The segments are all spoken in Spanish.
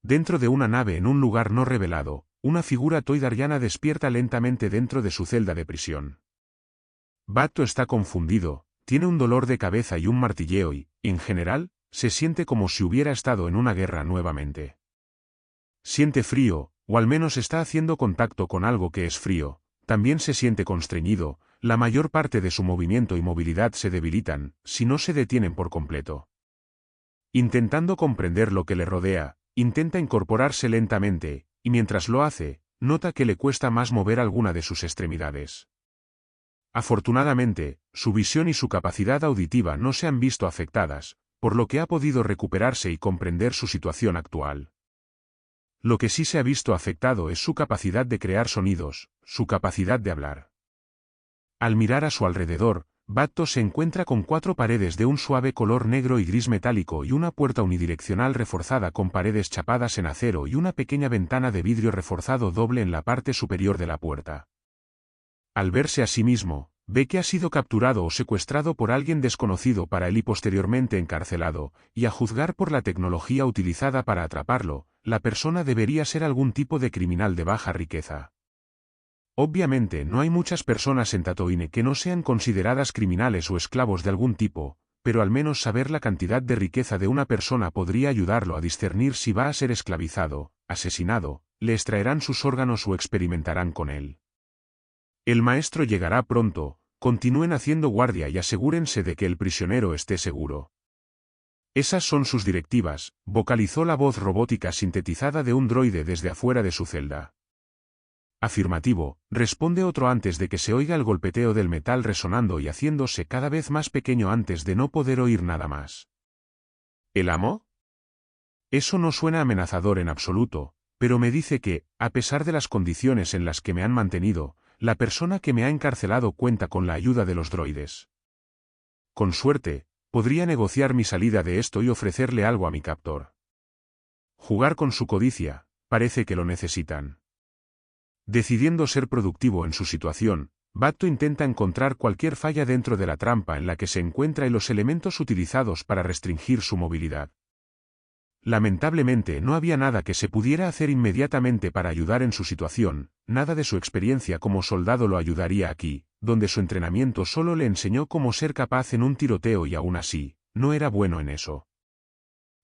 Dentro de una nave en un lugar no revelado, una figura toydariana despierta lentamente dentro de su celda de prisión. Bato está confundido, tiene un dolor de cabeza y un martilleo y, en general, se siente como si hubiera estado en una guerra nuevamente. Siente frío, o al menos está haciendo contacto con algo que es frío, también se siente constreñido, la mayor parte de su movimiento y movilidad se debilitan, si no se detienen por completo. Intentando comprender lo que le rodea, intenta incorporarse lentamente, y mientras lo hace, nota que le cuesta más mover alguna de sus extremidades. Afortunadamente, su visión y su capacidad auditiva no se han visto afectadas, por lo que ha podido recuperarse y comprender su situación actual. Lo que sí se ha visto afectado es su capacidad de crear sonidos, su capacidad de hablar. Al mirar a su alrededor, Bato se encuentra con 4 paredes de un suave color negro y gris metálico y una puerta unidireccional reforzada con paredes chapadas en acero y una pequeña ventana de vidrio reforzado doble en la parte superior de la puerta. Al verse a sí mismo, ve que ha sido capturado o secuestrado por alguien desconocido para él y posteriormente encarcelado, y a juzgar por la tecnología utilizada para atraparlo, la persona debería ser algún tipo de criminal de baja riqueza. Obviamente no hay muchas personas en Tatooine que no sean consideradas criminales o esclavos de algún tipo, pero al menos saber la cantidad de riqueza de una persona podría ayudarlo a discernir si va a ser esclavizado, asesinado, le extraerán sus órganos o experimentarán con él. El maestro llegará pronto, continúen haciendo guardia y asegúrense de que el prisionero esté seguro. Esas son sus directivas, vocalizó la voz robótica sintetizada de un droide desde afuera de su celda. Afirmativo, responde otro antes de que se oiga el golpeteo del metal resonando y haciéndose cada vez más pequeño antes de no poder oír nada más. ¿El amo? Eso no suena amenazador en absoluto, pero me dice que, a pesar de las condiciones en las que me han mantenido, la persona que me ha encarcelado cuenta con la ayuda de los droides. Con suerte, podría negociar mi salida de esto y ofrecerle algo a mi captor. Jugar con su codicia, parece que lo necesitan. Decidiendo ser productivo en su situación, Bato intenta encontrar cualquier falla dentro de la trampa en la que se encuentra y los elementos utilizados para restringir su movilidad. Lamentablemente no había nada que se pudiera hacer inmediatamente para ayudar en su situación, nada de su experiencia como soldado lo ayudaría aquí, donde su entrenamiento solo le enseñó cómo ser capaz en un tiroteo y aún así, no era bueno en eso.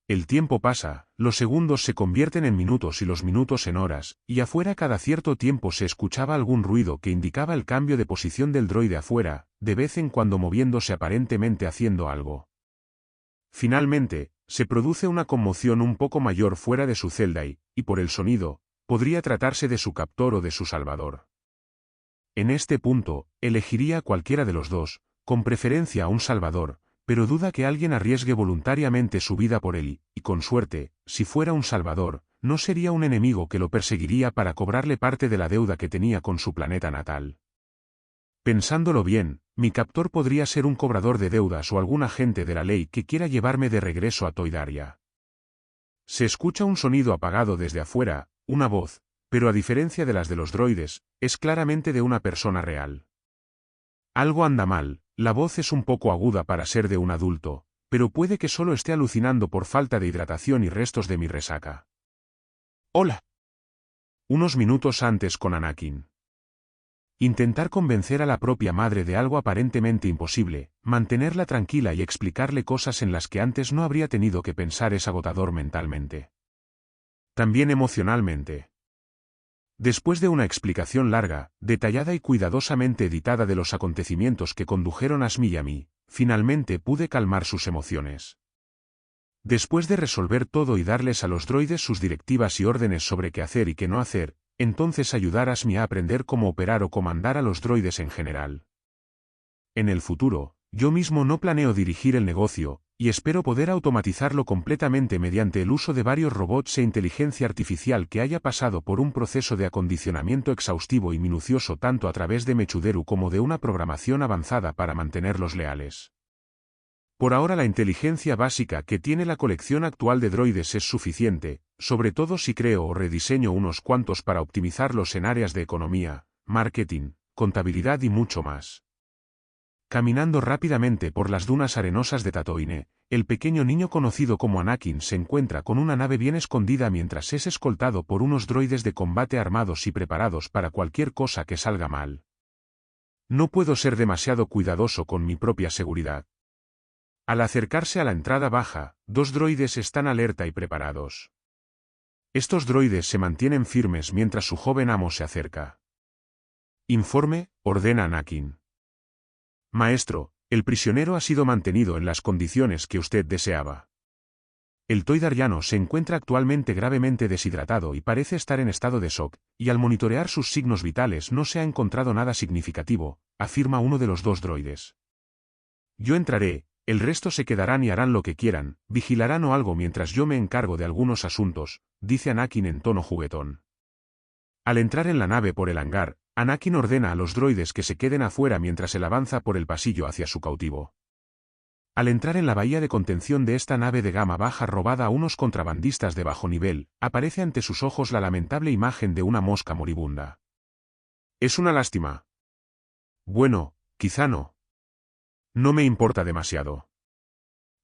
El tiempo pasa, los segundos se convierten en minutos y los minutos en horas, y afuera cada cierto tiempo se escuchaba algún ruido que indicaba el cambio de posición del droide afuera, de vez en cuando moviéndose aparentemente haciendo algo. Finalmente, se produce una conmoción un poco mayor fuera de su celda y, por el sonido, podría tratarse de su captor o de su salvador. En este punto, elegiría a cualquiera de los dos, con preferencia a un salvador, pero duda que alguien arriesgue voluntariamente su vida por él y, con suerte, si fuera un salvador, no sería un enemigo que lo perseguiría para cobrarle parte de la deuda que tenía con su planeta natal. Pensándolo bien, mi captor podría ser un cobrador de deudas o algún agente de la ley que quiera llevarme de regreso a Toydaria. Se escucha un sonido apagado desde afuera, una voz, pero a diferencia de las de los droides, es claramente de una persona real. Algo anda mal, la voz es un poco aguda para ser de un adulto, pero puede que solo esté alucinando por falta de hidratación y restos de mi resaca. Hola. Unos minutos antes con Anakin. Intentar convencer a la propia madre de algo aparentemente imposible, mantenerla tranquila y explicarle cosas en las que antes no habría tenido que pensar es agotador mentalmente. También emocionalmente. Después de una explicación larga, detallada y cuidadosamente editada de los acontecimientos que condujeron a Shmi y a mí, finalmente pude calmar sus emociones. Después de resolver todo y darles a los droides sus directivas y órdenes sobre qué hacer y qué no hacer, entonces ayudar a Shmi a aprender cómo operar o comandar a los droides en general. En el futuro, yo mismo no planeo dirigir el negocio, y espero poder automatizarlo completamente mediante el uso de varios robots e inteligencia artificial que haya pasado por un proceso de acondicionamiento exhaustivo y minucioso tanto a través de Mechuderu como de una programación avanzada para mantenerlos leales. Por ahora la inteligencia básica que tiene la colección actual de droides es suficiente, sobre todo si creo o rediseño unos cuantos para optimizarlos en áreas de economía, marketing, contabilidad y mucho más. Caminando rápidamente por las dunas arenosas de Tatooine, el pequeño niño conocido como Anakin se encuentra con una nave bien escondida mientras es escoltado por unos droides de combate armados y preparados para cualquier cosa que salga mal. No puedo ser demasiado cuidadoso con mi propia seguridad. Al acercarse a la entrada baja, 2 droides están alerta y preparados. Estos droides se mantienen firmes mientras su joven amo se acerca. Informe, ordena Anakin. Maestro, el prisionero ha sido mantenido en las condiciones que usted deseaba. El toidariano se encuentra actualmente gravemente deshidratado y parece estar en estado de shock, y al monitorear sus signos vitales no se ha encontrado nada significativo, afirma uno de los 2 droides. Yo entraré, el resto se quedarán y harán lo que quieran, vigilarán o algo mientras yo me encargo de algunos asuntos, dice Anakin en tono juguetón. Al entrar en la nave por el hangar, Anakin ordena a los droides que se queden afuera mientras él avanza por el pasillo hacia su cautivo. Al entrar en la bahía de contención de esta nave de gama baja robada a unos contrabandistas de bajo nivel, aparece ante sus ojos la lamentable imagen de una mosca moribunda. Es una lástima. Bueno, quizá no. No me importa demasiado.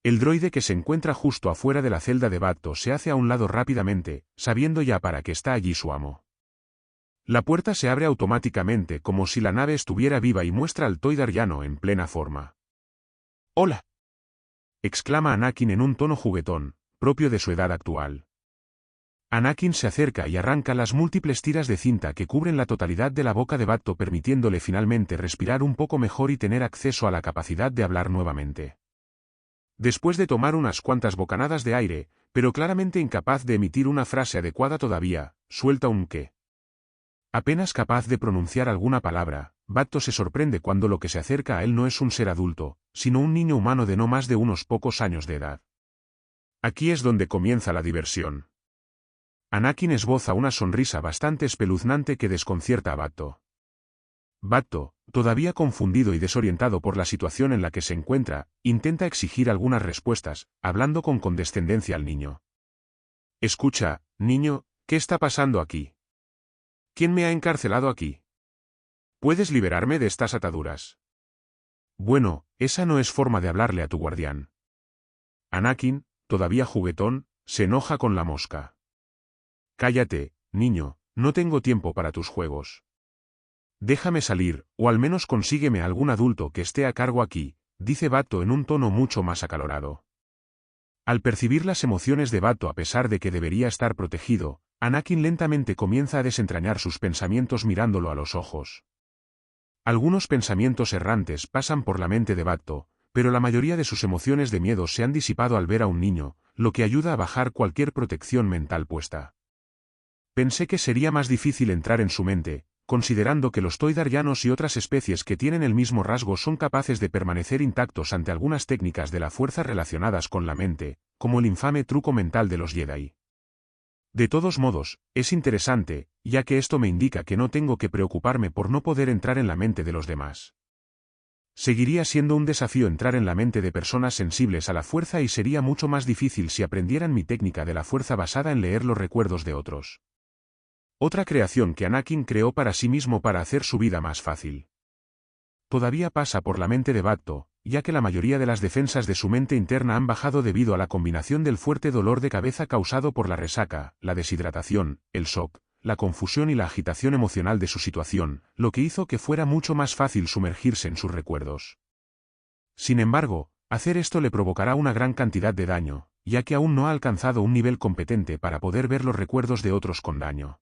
El droide que se encuentra justo afuera de la celda de Bacto se hace a un lado rápidamente, sabiendo ya para qué está allí su amo. La puerta se abre automáticamente como si la nave estuviera viva y muestra al toidariano en plena forma. ¡Hola!, exclama Anakin en un tono juguetón, propio de su edad actual. Anakin se acerca y arranca las múltiples tiras de cinta que cubren la totalidad de la boca de Bacto, permitiéndole finalmente respirar un poco mejor y tener acceso a la capacidad de hablar nuevamente. Después de tomar unas cuantas bocanadas de aire, pero claramente incapaz de emitir una frase adecuada todavía, suelta un qué. Apenas capaz de pronunciar alguna palabra, Bacto se sorprende cuando lo que se acerca a él no es un ser adulto, sino un niño humano de no más de unos pocos años de edad. Aquí es donde comienza la diversión. Anakin esboza una sonrisa bastante espeluznante que desconcierta a Bacto. Bacto, todavía confundido y desorientado por la situación en la que se encuentra, intenta exigir algunas respuestas, hablando con condescendencia al niño. Escucha, niño, ¿qué está pasando aquí? ¿Quién me ha encarcelado aquí? ¿Puedes liberarme de estas ataduras? Bueno, esa no es forma de hablarle a tu guardián. Anakin, todavía juguetón, se enoja con la mosca. Cállate, niño, no tengo tiempo para tus juegos. Déjame salir, o al menos consígueme algún adulto que esté a cargo aquí, dice Bacto en un tono mucho más acalorado. Al percibir las emociones de Bacto a pesar de que debería estar protegido, Anakin lentamente comienza a desentrañar sus pensamientos mirándolo a los ojos. Algunos pensamientos errantes pasan por la mente de Bacto, pero la mayoría de sus emociones de miedo se han disipado al ver a un niño, lo que ayuda a bajar cualquier protección mental puesta. Pensé que sería más difícil entrar en su mente, considerando que los toidarianos y otras especies que tienen el mismo rasgo son capaces de permanecer intactos ante algunas técnicas de la fuerza relacionadas con la mente, como el infame truco mental de los Jedi. De todos modos, es interesante, ya que esto me indica que no tengo que preocuparme por no poder entrar en la mente de los demás. Seguiría siendo un desafío entrar en la mente de personas sensibles a la fuerza y sería mucho más difícil si aprendieran mi técnica de la fuerza basada en leer los recuerdos de otros. Otra creación que Anakin creó para sí mismo para hacer su vida más fácil. Todavía pasa por la mente de Bacto, ya que la mayoría de las defensas de su mente interna han bajado debido a la combinación del fuerte dolor de cabeza causado por la resaca, la deshidratación, el shock, la confusión y la agitación emocional de su situación, lo que hizo que fuera mucho más fácil sumergirse en sus recuerdos. Sin embargo, hacer esto le provocará una gran cantidad de daño, ya que aún no ha alcanzado un nivel competente para poder ver los recuerdos de otros con daño.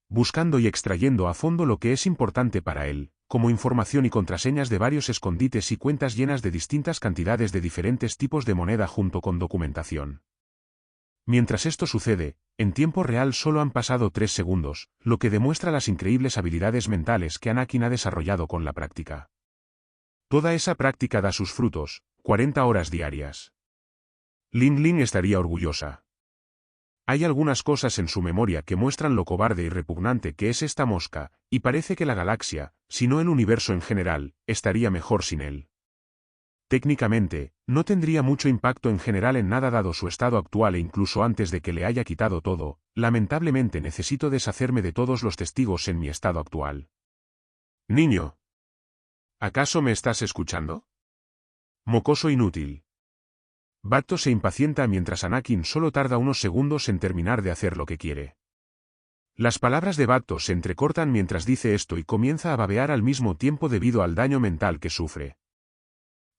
Buscando y extrayendo a fondo lo que es importante para él, como información y contraseñas de varios escondites y cuentas llenas de distintas cantidades de diferentes tipos de moneda junto con documentación. Mientras esto sucede, en tiempo real solo han pasado 3 segundos, lo que demuestra las increíbles habilidades mentales que Anakin ha desarrollado con la práctica. Toda esa práctica da sus frutos, 40 horas diarias. Lin Lin estaría orgullosa. Hay algunas cosas en su memoria que muestran lo cobarde y repugnante que es esta mosca, y parece que la galaxia, si no el universo en general, estaría mejor sin él. Técnicamente, no tendría mucho impacto en general en nada dado su estado actual e incluso antes de que le haya quitado todo, lamentablemente necesito deshacerme de todos los testigos en mi estado actual. Niño. ¿Acaso me estás escuchando? Mocoso inútil. Batto se impacienta mientras Anakin solo tarda unos segundos en terminar de hacer lo que quiere. Las palabras de Batto se entrecortan mientras dice esto y comienza a babear al mismo tiempo debido al daño mental que sufre.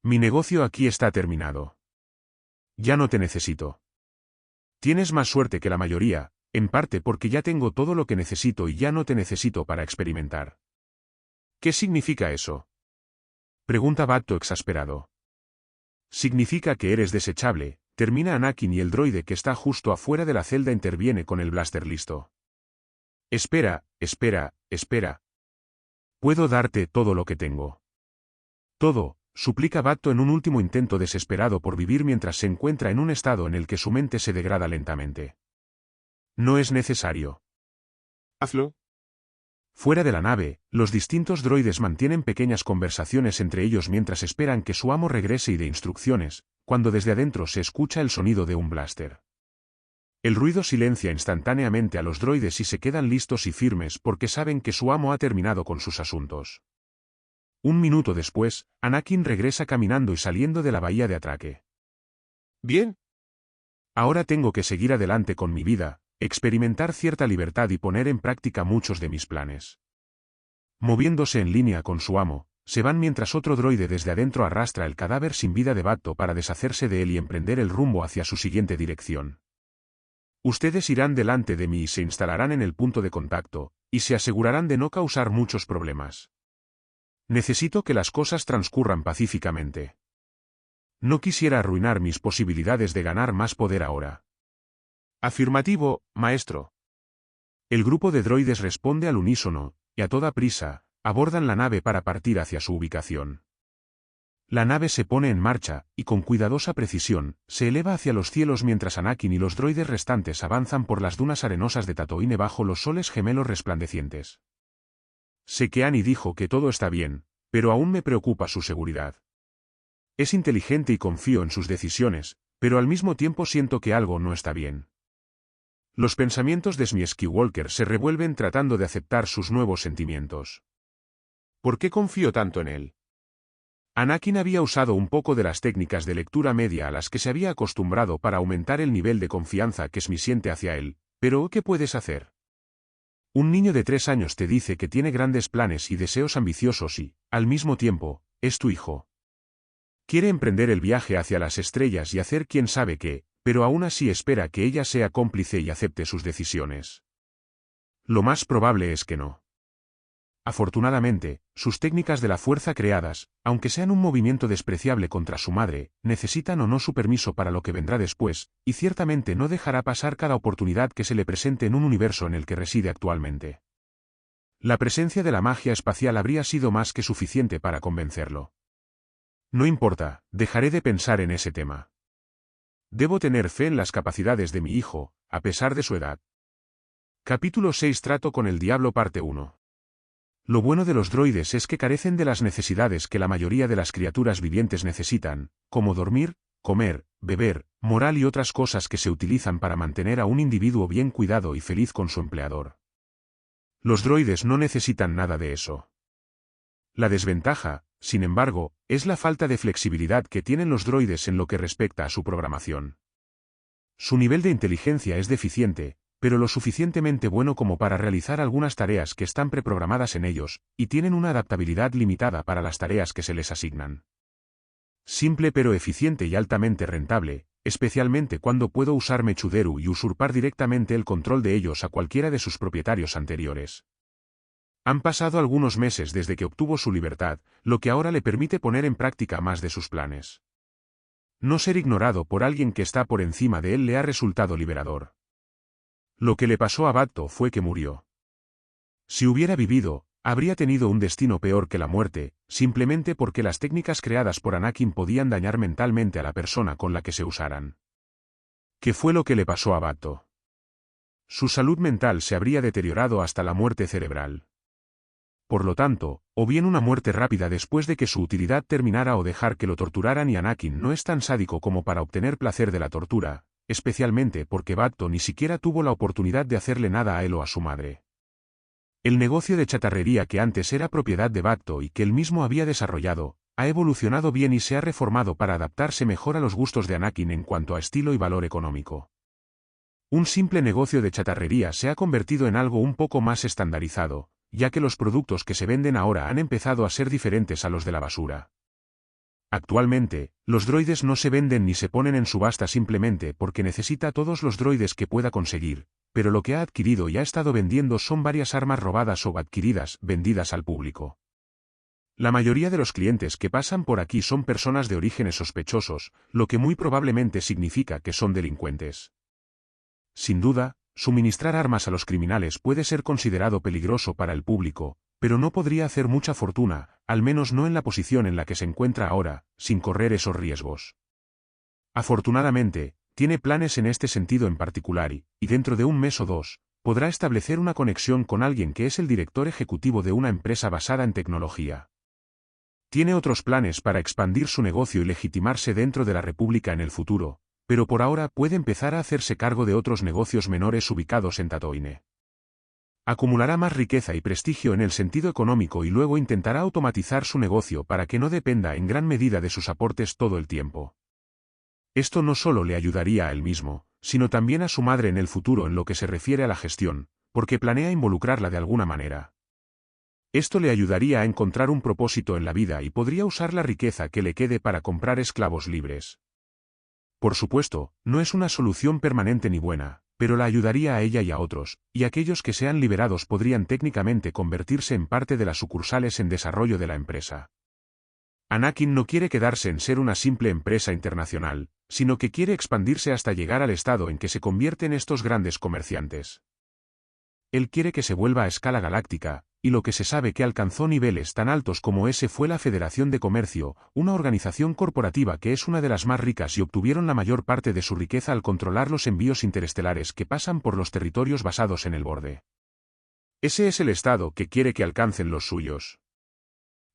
Mi negocio aquí está terminado. Ya no te necesito. Tienes más suerte que la mayoría, en parte porque ya tengo todo lo que necesito y ya no te necesito para experimentar. ¿Qué significa eso? Pregunta Batto exasperado. Significa que eres desechable, termina Anakin y el droide que está justo afuera de la celda interviene con el blaster listo. Espera. Puedo darte todo lo que tengo. Todo, suplica Batto en un último intento desesperado por vivir mientras se encuentra en un estado en el que su mente se degrada lentamente. No es necesario. Hazlo. Fuera de la nave, los distintos droides mantienen pequeñas conversaciones entre ellos mientras esperan que su amo regrese y dé instrucciones, cuando desde adentro se escucha el sonido de un blaster. El ruido silencia instantáneamente a los droides y se quedan listos y firmes porque saben que su amo ha terminado con sus asuntos. Un minuto después, Anakin regresa caminando y saliendo de la bahía de atraque. Bien. Ahora tengo que seguir adelante con mi vida, experimentar cierta libertad y poner en práctica muchos de mis planes. Moviéndose en línea con su amo, se van mientras otro droide desde adentro arrastra el cadáver sin vida de Batto para deshacerse de él y emprender el rumbo hacia su siguiente dirección. Ustedes irán delante de mí y se instalarán en el punto de contacto, y se asegurarán de no causar muchos problemas. Necesito que las cosas transcurran pacíficamente. No quisiera arruinar mis posibilidades de ganar más poder ahora. Afirmativo, maestro. El grupo de droides responde al unísono, y a toda prisa, abordan la nave para partir hacia su ubicación. La nave se pone en marcha, y con cuidadosa precisión, se eleva hacia los cielos mientras Anakin y los droides restantes avanzan por las dunas arenosas de Tatooine bajo los soles gemelos resplandecientes. Sé que Annie dijo que todo está bien, pero aún me preocupa su seguridad. Es inteligente y confío en sus decisiones, pero al mismo tiempo siento que algo no está bien. Los pensamientos de Shmi Skywalker se revuelven tratando de aceptar sus nuevos sentimientos. ¿Por qué confío tanto en él? Anakin había usado un poco de las técnicas de lectura media a las que se había acostumbrado para aumentar el nivel de confianza que Shmi siente hacia él, pero ¿qué puedes hacer? Un niño de 3 años te dice que tiene grandes planes y deseos ambiciosos y, al mismo tiempo, es tu hijo. Quiere emprender el viaje hacia las estrellas y hacer quién sabe qué, pero aún así espera que ella sea cómplice y acepte sus decisiones. Lo más probable es que no. Afortunadamente, sus técnicas de la fuerza creadas, aunque sean un movimiento despreciable contra su madre, necesitan o no su permiso para lo que vendrá después, y ciertamente no dejará pasar cada oportunidad que se le presente en un universo en el que reside actualmente. La presencia de la magia espacial habría sido más que suficiente para convencerlo. No importa, dejaré de pensar en ese tema. Debo tener fe en las capacidades de mi hijo, a pesar de su edad. Capítulo 6 Trato con el Diablo Parte 1. Lo bueno de los droides es que carecen de las necesidades que la mayoría de las criaturas vivientes necesitan, como dormir, comer, beber, moral y otras cosas que se utilizan para mantener a un individuo bien cuidado y feliz con su empleador. Los droides no necesitan nada de eso. La desventaja, sin embargo, es la falta de flexibilidad que tienen los droides en lo que respecta a su programación. Su nivel de inteligencia es deficiente, pero lo suficientemente bueno como para realizar algunas tareas que están preprogramadas en ellos, y tienen una adaptabilidad limitada para las tareas que se les asignan. Simple pero eficiente y altamente rentable, especialmente cuando puedo usar Mechuderu y usurpar directamente el control de ellos a cualquiera de sus propietarios anteriores. Han pasado algunos meses desde que obtuvo su libertad, lo que ahora le permite poner en práctica más de sus planes. No ser ignorado por alguien que está por encima de él le ha resultado liberador. Lo que le pasó a Batto fue que murió. Si hubiera vivido, habría tenido un destino peor que la muerte, simplemente porque las técnicas creadas por Anakin podían dañar mentalmente a la persona con la que se usaran. ¿Qué fue lo que le pasó a Batto? Su salud mental se habría deteriorado hasta la muerte cerebral. Por lo tanto, o bien una muerte rápida después de que su utilidad terminara o dejar que lo torturaran y Anakin no es tan sádico como para obtener placer de la tortura, especialmente porque Batto ni siquiera tuvo la oportunidad de hacerle nada a él o a su madre. El negocio de chatarrería que antes era propiedad de Bacto y que él mismo había desarrollado, ha evolucionado bien y se ha reformado para adaptarse mejor a los gustos de Anakin en cuanto a estilo y valor económico. Un simple negocio de chatarrería se ha convertido en algo un poco más estandarizado, ya que los productos que se venden ahora han empezado a ser diferentes a los de la basura. Actualmente, los droides no se venden ni se ponen en subasta simplemente porque necesita todos los droides que pueda conseguir, pero lo que ha adquirido y ha estado vendiendo son varias armas robadas o adquiridas, vendidas al público. La mayoría de los clientes que pasan por aquí son personas de orígenes sospechosos, lo que muy probablemente significa que son delincuentes. Sin duda, suministrar armas a los criminales puede ser considerado peligroso para el público, pero no podría hacer mucha fortuna, al menos no en la posición en la que se encuentra ahora, sin correr esos riesgos. Afortunadamente, tiene planes en este sentido en particular y dentro de un mes o dos, podrá establecer una conexión con alguien que es el director ejecutivo de una empresa basada en tecnología. Tiene otros planes para expandir su negocio y legitimarse dentro de la República en el futuro, pero por ahora puede empezar a hacerse cargo de otros negocios menores ubicados en Tatooine. Acumulará más riqueza y prestigio en el sentido económico y luego intentará automatizar su negocio para que no dependa en gran medida de sus aportes todo el tiempo. Esto no solo le ayudaría a él mismo, sino también a su madre en el futuro en lo que se refiere a la gestión, porque planea involucrarla de alguna manera. Esto le ayudaría a encontrar un propósito en la vida y podría usar la riqueza que le quede para comprar esclavos libres. Por supuesto, no es una solución permanente ni buena, pero la ayudaría a ella y a otros, y aquellos que sean liberados podrían técnicamente convertirse en parte de las sucursales en desarrollo de la empresa. Anakin no quiere quedarse en ser una simple empresa internacional, sino que quiere expandirse hasta llegar al estado en que se convierten estos grandes comerciantes. Él quiere que se vuelva a escala galáctica, y lo que se sabe que alcanzó niveles tan altos como ese fue la Federación de Comercio, una organización corporativa que es una de las más ricas y obtuvieron la mayor parte de su riqueza al controlar los envíos interestelares que pasan por los territorios basados en el borde. Ese es el estado que quiere que alcancen los suyos.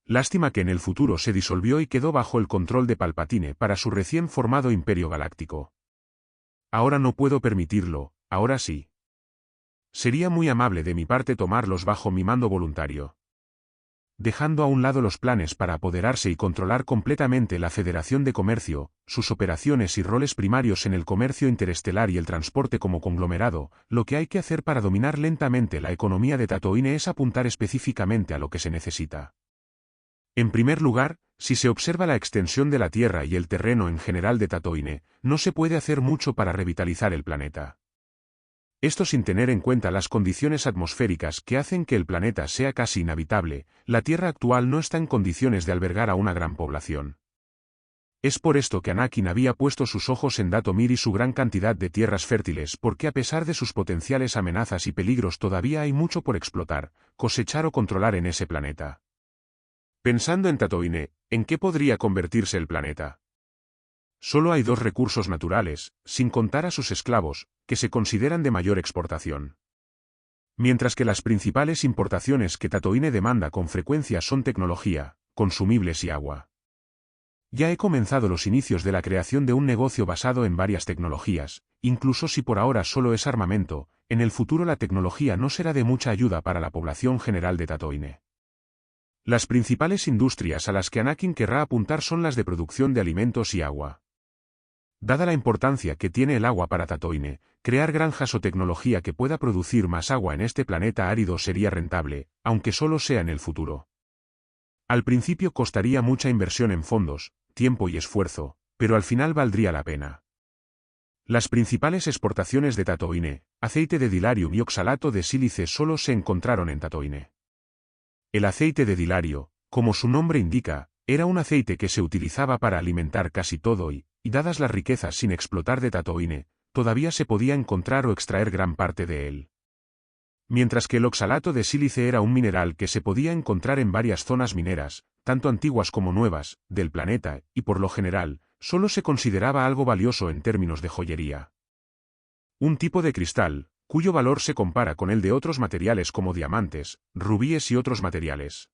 Lástima que en el futuro se disolvió y quedó bajo el control de Palpatine para su recién formado Imperio Galáctico. Ahora no puedo permitirlo, ahora sí. Sería muy amable de mi parte tomarlos bajo mi mando voluntario. Dejando a un lado los planes para apoderarse y controlar completamente la Federación de Comercio, sus operaciones y roles primarios en el comercio interestelar y el transporte como conglomerado, lo que hay que hacer para dominar lentamente la economía de Tatooine es apuntar específicamente a lo que se necesita. En primer lugar, si se observa la extensión de la Tierra y el terreno en general de Tatooine, no se puede hacer mucho para revitalizar el planeta. Esto sin tener en cuenta las condiciones atmosféricas que hacen que el planeta sea casi inhabitable, la Tierra actual no está en condiciones de albergar a una gran población. Es por esto que Anakin había puesto sus ojos en Dathomir y su gran cantidad de tierras fértiles porque a pesar de sus potenciales amenazas y peligros todavía hay mucho por explotar, cosechar o controlar en ese planeta. Pensando en Tatooine, ¿en qué podría convertirse el planeta? Solo hay dos recursos naturales, sin contar a sus esclavos, que se consideran de mayor exportación. Mientras que las principales importaciones que Tatooine demanda con frecuencia son tecnología, consumibles y agua. Ya he comenzado los inicios de la creación de un negocio basado en varias tecnologías, incluso si por ahora solo es armamento, en el futuro la tecnología no será de mucha ayuda para la población general de Tatooine. Las principales industrias a las que Anakin querrá apuntar son las de producción de alimentos y agua. Dada la importancia que tiene el agua para Tatooine, crear granjas o tecnología que pueda producir más agua en este planeta árido sería rentable, aunque solo sea en el futuro. Al principio costaría mucha inversión en fondos, tiempo y esfuerzo, pero al final valdría la pena. Las principales exportaciones de Tatooine, aceite de dilarium y oxalato de sílice solo se encontraron en Tatooine. El aceite de dilario, como su nombre indica, era un aceite que se utilizaba para alimentar casi todo y dadas las riquezas sin explotar de Tatooine, todavía se podía encontrar o extraer gran parte de él. Mientras que el oxalato de sílice era un mineral que se podía encontrar en varias zonas mineras, tanto antiguas como nuevas, del planeta, y por lo general, solo se consideraba algo valioso en términos de joyería. Un tipo de cristal, cuyo valor se compara con el de otros materiales como diamantes, rubíes y otros materiales.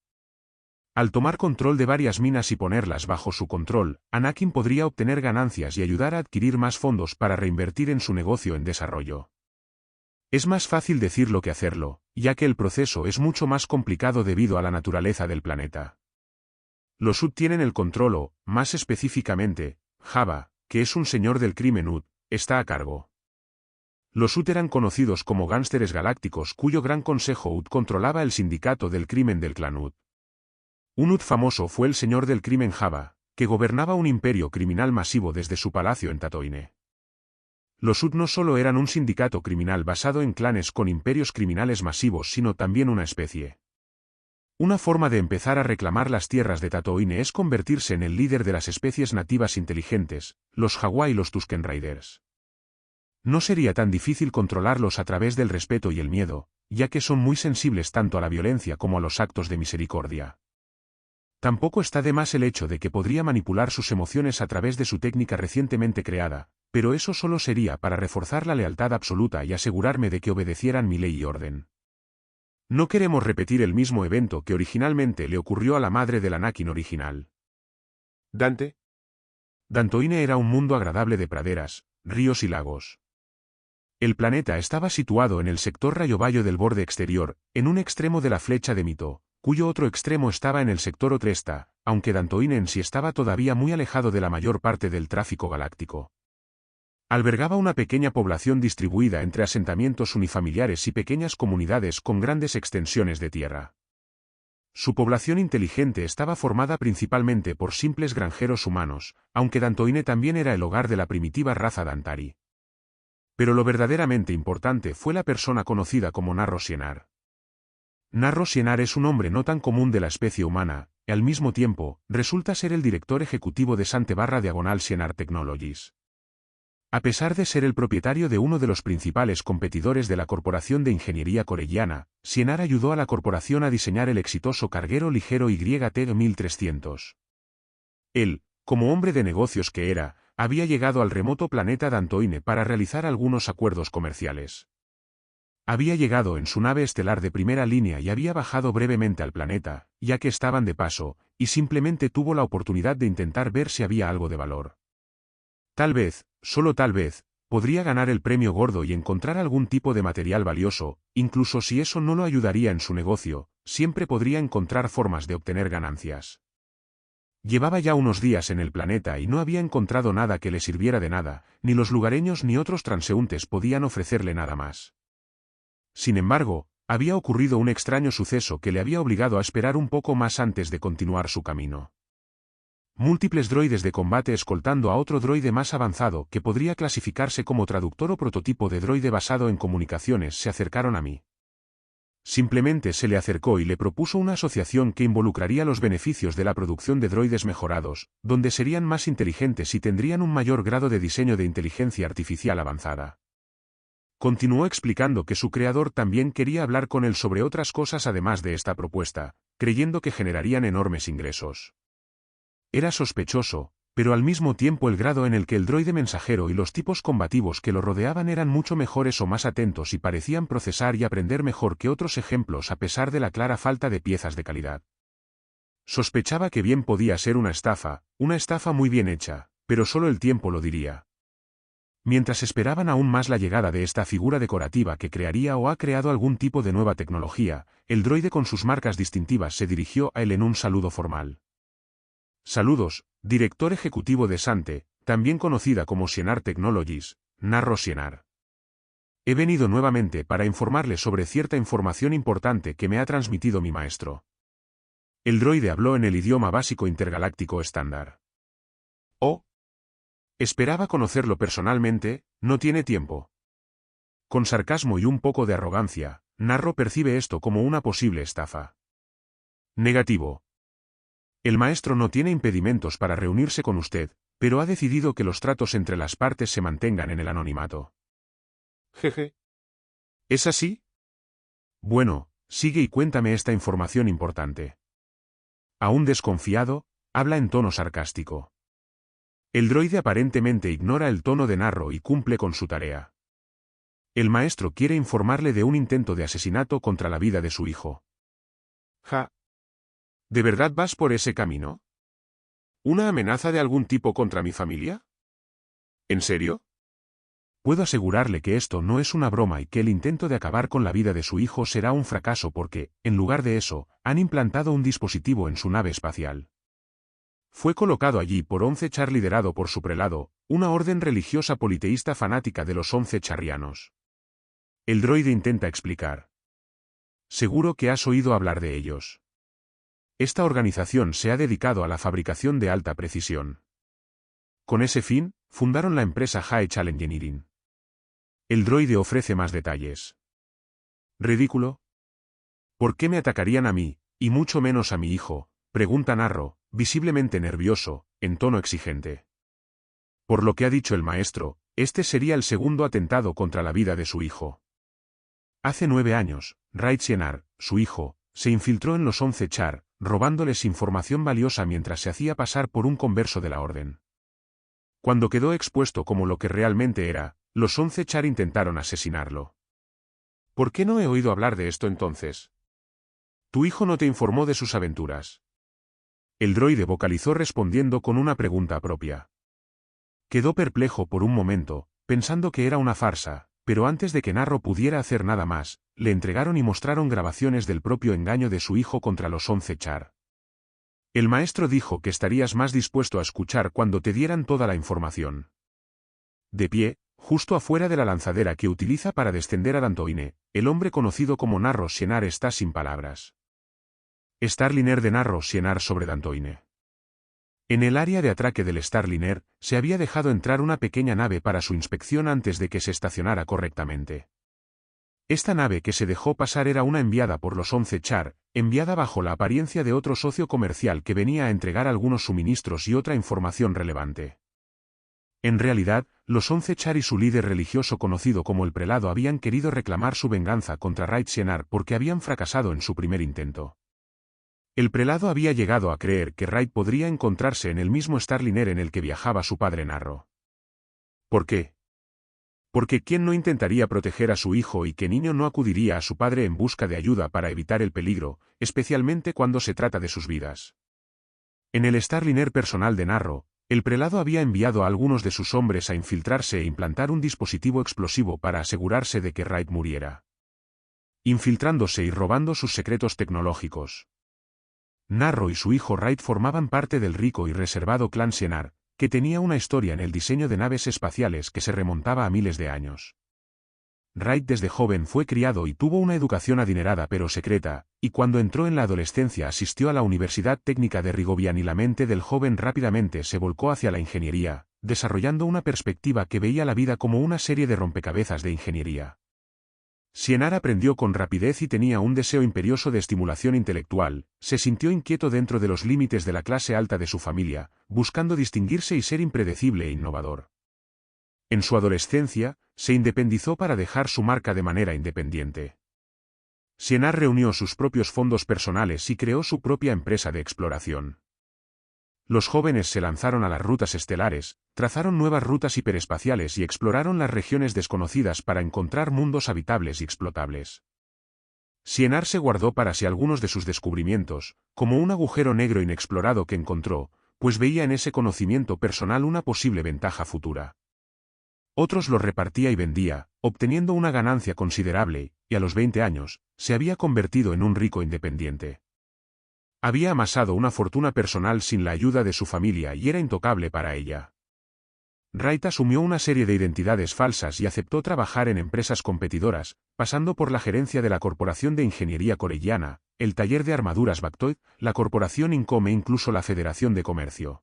Al tomar control de varias minas y ponerlas bajo su control, Anakin podría obtener ganancias y ayudar a adquirir más fondos para reinvertir en su negocio en desarrollo. Es más fácil decirlo que hacerlo, ya que el proceso es mucho más complicado debido a la naturaleza del planeta. Los UD tienen el control o, más específicamente, Java, que es un señor del crimen UD, está a cargo. Los UD eran conocidos como gánsteres galácticos cuyo gran consejo UD controlaba el sindicato del crimen del clan UD. Un UD famoso fue el señor del crimen Java, que gobernaba un imperio criminal masivo desde su palacio en Tatooine. Los UD no solo eran un sindicato criminal basado en clanes con imperios criminales masivos sino también una especie. Una forma de empezar a reclamar las tierras de Tatooine es convertirse en el líder de las especies nativas inteligentes, los Jawa y los Tusken Raiders. No sería tan difícil controlarlos a través del respeto y el miedo, ya que son muy sensibles tanto a la violencia como a los actos de misericordia. Tampoco está de más el hecho de que podría manipular sus emociones a través de su técnica recientemente creada, pero eso solo sería para reforzar la lealtad absoluta y asegurarme de que obedecieran mi ley y orden. No queremos repetir el mismo evento que originalmente le ocurrió a la madre del Anakin original. Dante. Dantooine era un mundo agradable de praderas, ríos y lagos. El planeta estaba situado en el sector Rayovayo del borde exterior, en un extremo de la flecha de Mito, cuyo otro extremo estaba en el sector Otresta, aunque Dantooine en sí estaba todavía muy alejado de la mayor parte del tráfico galáctico. Albergaba una pequeña población distribuida entre asentamientos unifamiliares y pequeñas comunidades con grandes extensiones de tierra. Su población inteligente estaba formada principalmente por simples granjeros humanos, aunque Dantooine también era el hogar de la primitiva raza Dantari. Pero lo verdaderamente importante fue la persona conocida como Narro Sienar. Narro Sienar es un hombre no tan común de la especie humana, y al mismo tiempo, resulta ser el director ejecutivo de Sante/Diagonal Sienar Technologies. A pesar de ser el propietario de uno de los principales competidores de la Corporación de Ingeniería Corelliana, Sienar ayudó a la corporación a diseñar el exitoso carguero ligero YT-1300. Él, como hombre de negocios que era, había llegado al remoto planeta Dantooine para realizar algunos acuerdos comerciales. Había llegado en su nave estelar de primera línea y había bajado brevemente al planeta, ya que estaban de paso, y simplemente tuvo la oportunidad de intentar ver si había algo de valor. Tal vez, solo tal vez, podría ganar el premio gordo y encontrar algún tipo de material valioso, incluso si eso no lo ayudaría en su negocio, siempre podría encontrar formas de obtener ganancias. Llevaba ya unos días en el planeta y no había encontrado nada que le sirviera de nada, ni los lugareños ni otros transeúntes podían ofrecerle nada más. Sin embargo, había ocurrido un extraño suceso que le había obligado a esperar un poco más antes de continuar su camino. Múltiples droides de combate escoltando a otro droide más avanzado que podría clasificarse como traductor o prototipo de droide basado en comunicaciones se acercaron a mí. Simplemente se le acercó y le propuso una asociación que involucraría los beneficios de la producción de droides mejorados, donde serían más inteligentes y tendrían un mayor grado de diseño de inteligencia artificial avanzada. Continuó explicando que su creador también quería hablar con él sobre otras cosas además de esta propuesta, creyendo que generarían enormes ingresos. Era sospechoso, pero al mismo tiempo el grado en el que el droide mensajero y los tipos combativos que lo rodeaban eran mucho mejores o más atentos y parecían procesar y aprender mejor que otros ejemplos a pesar de la clara falta de piezas de calidad. Sospechaba que bien podía ser una estafa muy bien hecha, pero solo el tiempo lo diría. Mientras esperaban aún más la llegada de esta figura decorativa que crearía o ha creado algún tipo de nueva tecnología, el droide con sus marcas distintivas se dirigió a él en un saludo formal. Saludos, director ejecutivo de Sante, también conocida como Sienar Technologies, Narro Sienar. He venido nuevamente para informarle sobre cierta información importante que me ha transmitido mi maestro. El droide habló en el idioma básico intergaláctico estándar. Oh. Esperaba conocerlo personalmente, no tiene tiempo. Con sarcasmo y un poco de arrogancia, Narro percibe esto como una posible estafa. Negativo. El maestro no tiene impedimentos para reunirse con usted, pero ha decidido que los tratos entre las partes se mantengan en el anonimato. Jeje. ¿Es así? Bueno, sigue y cuéntame esta información importante. Aún desconfiado, habla en tono sarcástico. El droide aparentemente ignora el tono de Narro y cumple con su tarea. El maestro quiere informarle de un intento de asesinato contra la vida de su hijo. Ja. ¿De verdad vas por ese camino? ¿Una amenaza de algún tipo contra mi familia? ¿En serio? Puedo asegurarle que esto no es una broma y que el intento de acabar con la vida de su hijo será un fracaso porque, en lugar de eso, han implantado un dispositivo en su nave espacial. Fue colocado allí por 11 Char liderado por su prelado, una orden religiosa politeísta fanática de los 11 charrianos. El droide intenta explicar. Seguro que has oído hablar de ellos. Esta organización se ha dedicado a la fabricación de alta precisión. Con ese fin, fundaron la empresa Haechal Engineering. El droide ofrece más detalles. ¿Ridículo? ¿Por qué me atacarían a mí, y mucho menos a mi hijo?, pregunta Narro, visiblemente nervioso, en tono exigente. Por lo que ha dicho el maestro, este sería el segundo atentado contra la vida de su hijo. Hace 9 años, Raid Sienar, su hijo, se infiltró en los 11 Char, robándoles información valiosa mientras se hacía pasar por un converso de la orden. Cuando quedó expuesto como lo que realmente era, los 11 Char intentaron asesinarlo. ¿Por qué no he oído hablar de esto entonces? Tu hijo no te informó de sus aventuras. El droide vocalizó respondiendo con una pregunta propia. Quedó perplejo por un momento, pensando que era una farsa, pero antes de que Narro pudiera hacer nada más, le entregaron y mostraron grabaciones del propio engaño de su hijo contra los 11 Char. El maestro dijo que estarías más dispuesto a escuchar cuando te dieran toda la información. De pie, justo afuera de la lanzadera que utiliza para descender a Dantooine, el hombre conocido como Narro Sienar está sin palabras. Starliner de Narro Sienar sobre Dantooine. En el área de atraque del Starliner, se había dejado entrar una pequeña nave para su inspección antes de que se estacionara correctamente. Esta nave que se dejó pasar era una enviada por los 11 Char, enviada bajo la apariencia de otro socio comercial que venía a entregar algunos suministros y otra información relevante. En realidad, los 11 Char y su líder religioso conocido como el Prelado habían querido reclamar su venganza contra Raid Sienar porque habían fracasado en su primer intento. El Prelado había llegado a creer que Raid podría encontrarse en el mismo Starliner en el que viajaba su padre Narro. ¿Por qué? Porque ¿quién no intentaría proteger a su hijo y qué niño no acudiría a su padre en busca de ayuda para evitar el peligro, especialmente cuando se trata de sus vidas? En el Starliner personal de Narro, el Prelado había enviado a algunos de sus hombres a infiltrarse e implantar un dispositivo explosivo para asegurarse de que Raid muriera. Infiltrándose y robando sus secretos tecnológicos. Narro y su hijo Raid formaban parte del rico y reservado clan Sienar, que tenía una historia en el diseño de naves espaciales que se remontaba a miles de años. Raid desde joven fue criado y tuvo una educación adinerada pero secreta, y cuando entró en la adolescencia asistió a la Universidad Técnica de Rigobian y la mente del joven rápidamente se volcó hacia la ingeniería, desarrollando una perspectiva que veía la vida como una serie de rompecabezas de ingeniería. Sienar aprendió con rapidez y tenía un deseo imperioso de estimulación intelectual, se sintió inquieto dentro de los límites de la clase alta de su familia, buscando distinguirse y ser impredecible e innovador. En su adolescencia, se independizó para dejar su marca de manera independiente. Sienar reunió sus propios fondos personales y creó su propia empresa de exploración. Los jóvenes se lanzaron a las rutas estelares, trazaron nuevas rutas hiperespaciales y exploraron las regiones desconocidas para encontrar mundos habitables y explotables. Sienar se guardó para sí algunos de sus descubrimientos, como un agujero negro inexplorado que encontró, pues veía en ese conocimiento personal una posible ventaja futura. Otros los repartía y vendía, obteniendo una ganancia considerable, y a los 20 años, se había convertido en un rico independiente. Había amasado una fortuna personal sin la ayuda de su familia y era intocable para ella. Raid asumió una serie de identidades falsas y aceptó trabajar en empresas competidoras, pasando por la gerencia de la Corporación de Ingeniería Corelliana, el taller de armaduras Bactoid, la Corporación Income e incluso la Federación de Comercio.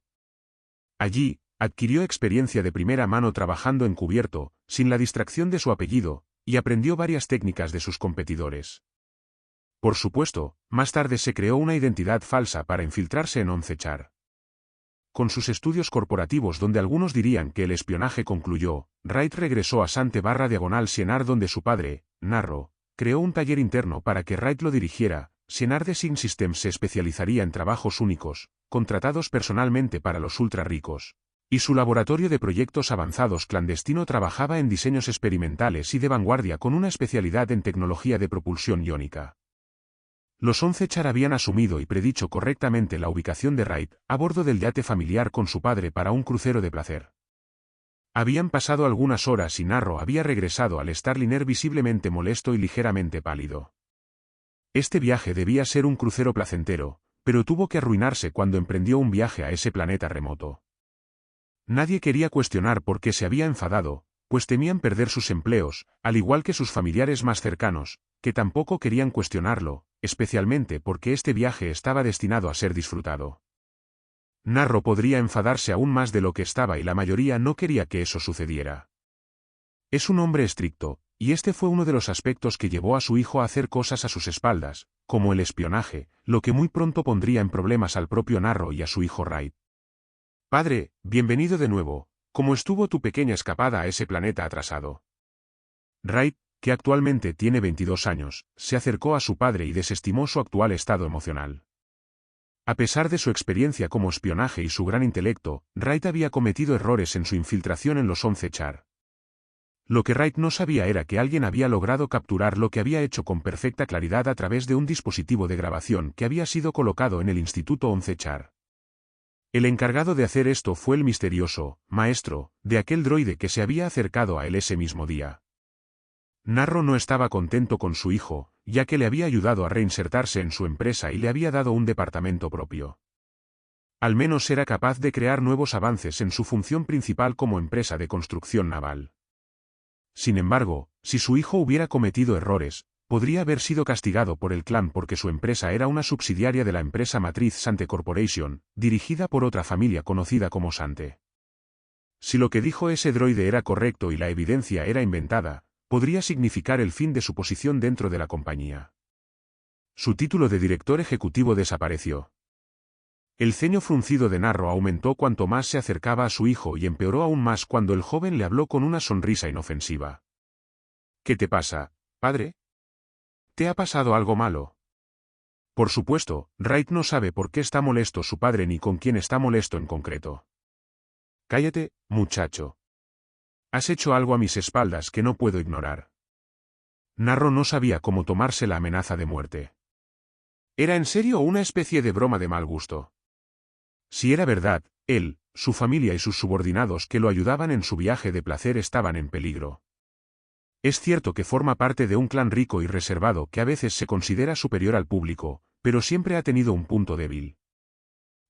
Allí, adquirió experiencia de primera mano trabajando encubierto, sin la distracción de su apellido, y aprendió varias técnicas de sus competidores. Por supuesto, más tarde se creó una identidad falsa para infiltrarse en 11 Char. Con sus estudios corporativos donde algunos dirían que el espionaje concluyó, Raid regresó a Sante/Sienar donde su padre, Narro, creó un taller interno para que Raid lo dirigiera. Sienar Design Systems se especializaría en trabajos únicos, contratados personalmente para los ultra ricos. Y su laboratorio de proyectos avanzados clandestino trabajaba en diseños experimentales y de vanguardia con una especialidad en tecnología de propulsión iónica. Los 11 Char habían asumido y predicho correctamente la ubicación de Raid, a bordo del yate familiar con su padre para un crucero de placer. Habían pasado algunas horas y Narro había regresado al Starliner visiblemente molesto y ligeramente pálido. Este viaje debía ser un crucero placentero, pero tuvo que arruinarse cuando emprendió un viaje a ese planeta remoto. Nadie quería cuestionar por qué se había enfadado, pues temían perder sus empleos, al igual que sus familiares más cercanos, que tampoco querían cuestionarlo, especialmente porque este viaje estaba destinado a ser disfrutado. Narro podría enfadarse aún más de lo que estaba y la mayoría no quería que eso sucediera. Es un hombre estricto, y este fue uno de los aspectos que llevó a su hijo a hacer cosas a sus espaldas, como el espionaje, lo que muy pronto pondría en problemas al propio Narro y a su hijo Wright. Padre, bienvenido de nuevo. ¿Cómo estuvo tu pequeña escapada a ese planeta atrasado? Wright, que actualmente tiene 22 años, se acercó a su padre y desestimó su actual estado emocional. A pesar de su experiencia como espionaje y su gran intelecto, Wright había cometido errores en su infiltración en los 11 Char. Lo que Wright no sabía era que alguien había logrado capturar lo que había hecho con perfecta claridad a través de un dispositivo de grabación que había sido colocado en el Instituto 11 Char. El encargado de hacer esto fue el misterioso maestro de aquel droide que se había acercado a él ese mismo día. Narro no estaba contento con su hijo, ya que le había ayudado a reinsertarse en su empresa y le había dado un departamento propio. Al menos era capaz de crear nuevos avances en su función principal como empresa de construcción naval. Sin embargo, si su hijo hubiera cometido errores, podría haber sido castigado por el clan porque su empresa era una subsidiaria de la empresa matriz Sante Corporation, dirigida por otra familia conocida como Sante. Si lo que dijo ese droide era correcto y la evidencia era inventada, podría significar el fin de su posición dentro de la compañía. Su título de director ejecutivo desapareció. El ceño fruncido de Narro aumentó cuanto más se acercaba a su hijo y empeoró aún más cuando el joven le habló con una sonrisa inofensiva. ¿Qué te pasa, padre? ¿Te ha pasado algo malo? Por supuesto, Wright no sabe por qué está molesto su padre ni con quién está molesto en concreto. Cállate, muchacho. Has hecho algo a mis espaldas que no puedo ignorar. Narro no sabía cómo tomarse la amenaza de muerte. ¿Era en serio una especie de broma de mal gusto? Si era verdad, él, su familia y sus subordinados que lo ayudaban en su viaje de placer estaban en peligro. Es cierto que forma parte de un clan rico y reservado que a veces se considera superior al público, pero siempre ha tenido un punto débil.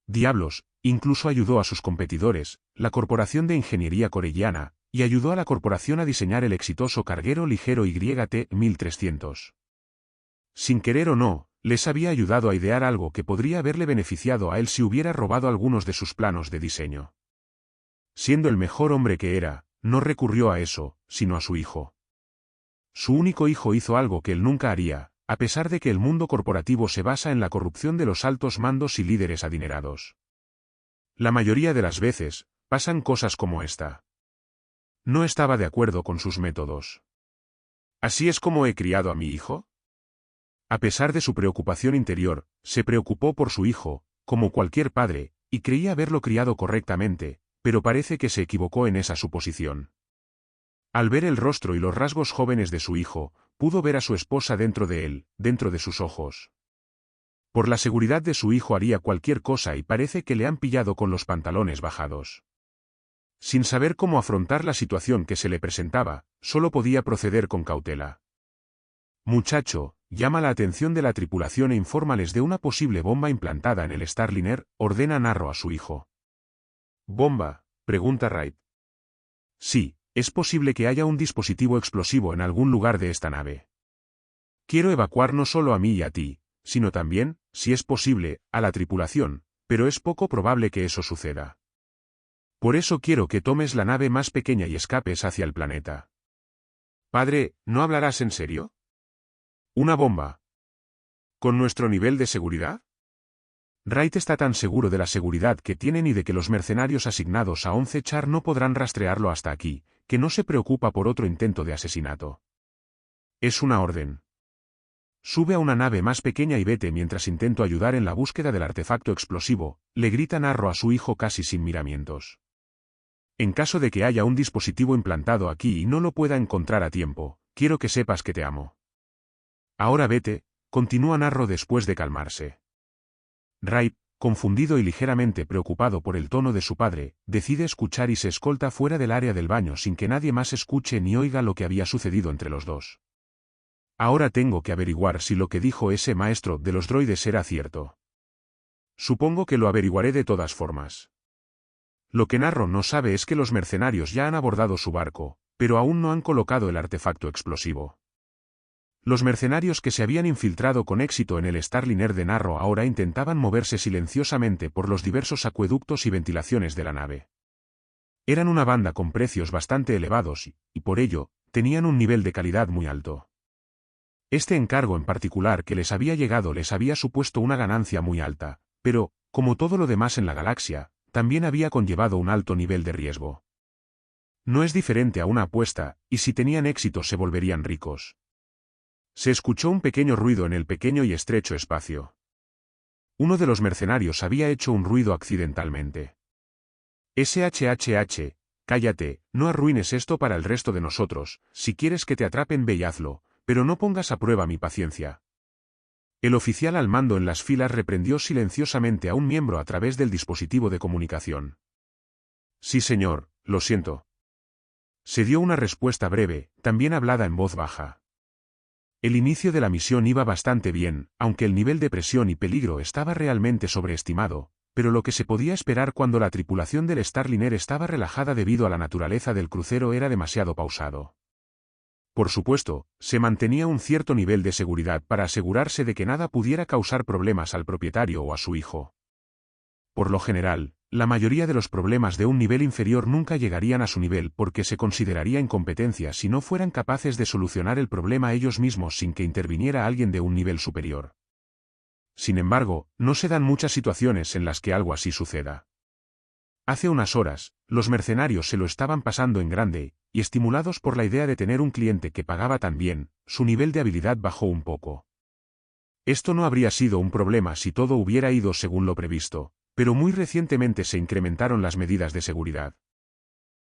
Diablos, incluso ayudó a sus competidores, la Corporación de Ingeniería Corelliana, y ayudó a la corporación a diseñar el exitoso carguero ligero YT-1300. Sin querer o no, les había ayudado a idear algo que podría haberle beneficiado a él si hubiera robado algunos de sus planos de diseño. Siendo el mejor hombre que era, no recurrió a eso, sino a su hijo. Su único hijo hizo algo que él nunca haría, a pesar de que el mundo corporativo se basa en la corrupción de los altos mandos y líderes adinerados. La mayoría de las veces, pasan cosas como esta. No estaba de acuerdo con sus métodos. ¿Así es como he criado a mi hijo? A pesar de su preocupación interior, se preocupó por su hijo, como cualquier padre, y creía haberlo criado correctamente, pero parece que se equivocó en esa suposición. Al ver el rostro y los rasgos jóvenes de su hijo, pudo ver a su esposa dentro de él, dentro de sus ojos. Por la seguridad de su hijo haría cualquier cosa y parece que le han pillado con los pantalones bajados. Sin saber cómo afrontar la situación que se le presentaba, solo podía proceder con cautela. Muchacho, llama la atención de la tripulación e infórmales de una posible bomba implantada en el Starliner, ordena Narro a su hijo. ¿Bomba?, pregunta Wright. Sí, es posible que haya un dispositivo explosivo en algún lugar de esta nave. Quiero evacuar no solo a mí y a ti, sino también, si es posible, a la tripulación, pero es poco probable que eso suceda. Por eso quiero que tomes la nave más pequeña y escapes hacia el planeta. Padre, ¿no hablarás en serio? ¿Una bomba? ¿Con nuestro nivel de seguridad? Wright está tan seguro de la seguridad que tienen y de que los mercenarios asignados a 11 Char no podrán rastrearlo hasta aquí, que no se preocupa por otro intento de asesinato. Es una orden. Sube a una nave más pequeña y vete mientras intento ayudar en la búsqueda del artefacto explosivo, le grita Narro a su hijo casi sin miramientos. En caso de que haya un dispositivo implantado aquí y no lo pueda encontrar a tiempo, quiero que sepas que te amo. Ahora vete, continúa Narro después de calmarse. Wright, confundido y ligeramente preocupado por el tono de su padre, decide escuchar y se escolta fuera del área del baño sin que nadie más escuche ni oiga lo que había sucedido entre los dos. Ahora tengo que averiguar si lo que dijo ese maestro de los droides era cierto. Supongo que lo averiguaré de todas formas. Lo que Narro no sabe es que los mercenarios ya han abordado su barco, pero aún no han colocado el artefacto explosivo. Los mercenarios que se habían infiltrado con éxito en el Starliner de Narro ahora intentaban moverse silenciosamente por los diversos acueductos y ventilaciones de la nave. Eran una banda con precios bastante elevados y por ello, tenían un nivel de calidad muy alto. Este encargo en particular que les había llegado les había supuesto una ganancia muy alta, pero, como todo lo demás en la galaxia, también había conllevado un alto nivel de riesgo. No es diferente a una apuesta, y si tenían éxito se volverían ricos. Se escuchó un pequeño ruido en el pequeño y estrecho espacio. Uno de los mercenarios había hecho un ruido accidentalmente. SHHH, cállate, no arruines esto para el resto de nosotros, si quieres que te atrapen ve y hazlo, pero no pongas a prueba mi paciencia. El oficial al mando en las filas reprendió silenciosamente a un miembro a través del dispositivo de comunicación. Sí señor, lo siento. Se dio una respuesta breve, también hablada en voz baja. El inicio de la misión iba bastante bien, aunque el nivel de presión y peligro estaba realmente sobreestimado, pero lo que se podía esperar cuando la tripulación del Starliner estaba relajada debido a la naturaleza del crucero era demasiado pausado. Por supuesto, se mantenía un cierto nivel de seguridad para asegurarse de que nada pudiera causar problemas al propietario o a su hijo. Por lo general, la mayoría de los problemas de un nivel inferior nunca llegarían a su nivel porque se consideraría incompetencia si no fueran capaces de solucionar el problema ellos mismos sin que interviniera alguien de un nivel superior. Sin embargo, no se dan muchas situaciones en las que algo así suceda. Hace unas horas, los mercenarios se lo estaban pasando en grande, y estimulados por la idea de tener un cliente que pagaba tan bien, su nivel de habilidad bajó un poco. Esto no habría sido un problema si todo hubiera ido según lo previsto, pero muy recientemente se incrementaron las medidas de seguridad.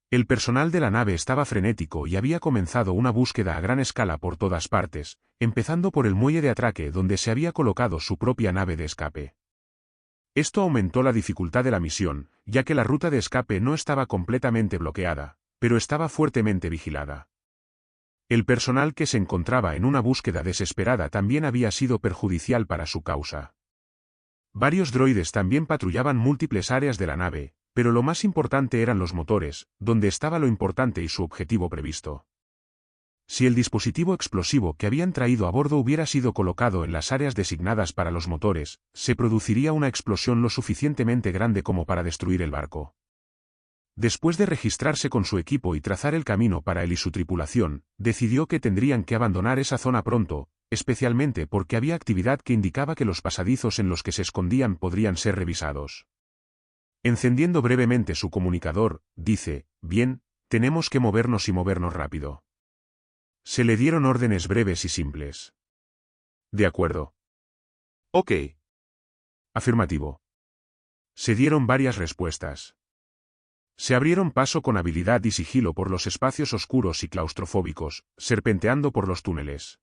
El personal de la nave estaba frenético y había comenzado una búsqueda a gran escala por todas partes, empezando por el muelle de atraque donde se había colocado su propia nave de escape. Esto aumentó la dificultad de la misión, ya que la ruta de escape no estaba completamente bloqueada, pero estaba fuertemente vigilada. El personal que se encontraba en una búsqueda desesperada también había sido perjudicial para su causa. Varios droides también patrullaban múltiples áreas de la nave, pero lo más importante eran los motores, donde estaba lo importante y su objetivo previsto. Si el dispositivo explosivo que habían traído a bordo hubiera sido colocado en las áreas designadas para los motores, se produciría una explosión lo suficientemente grande como para destruir el barco. Después de registrarse con su equipo y trazar el camino para él y su tripulación, decidió que tendrían que abandonar esa zona pronto, especialmente porque había actividad que indicaba que los pasadizos en los que se escondían podrían ser revisados. Encendiendo brevemente su comunicador, dice, bien, tenemos que movernos y movernos rápido. Se le dieron órdenes breves y simples. De acuerdo. Ok. Afirmativo. Se dieron varias respuestas. Se abrieron paso con habilidad y sigilo por los espacios oscuros y claustrofóbicos, serpenteando por los túneles.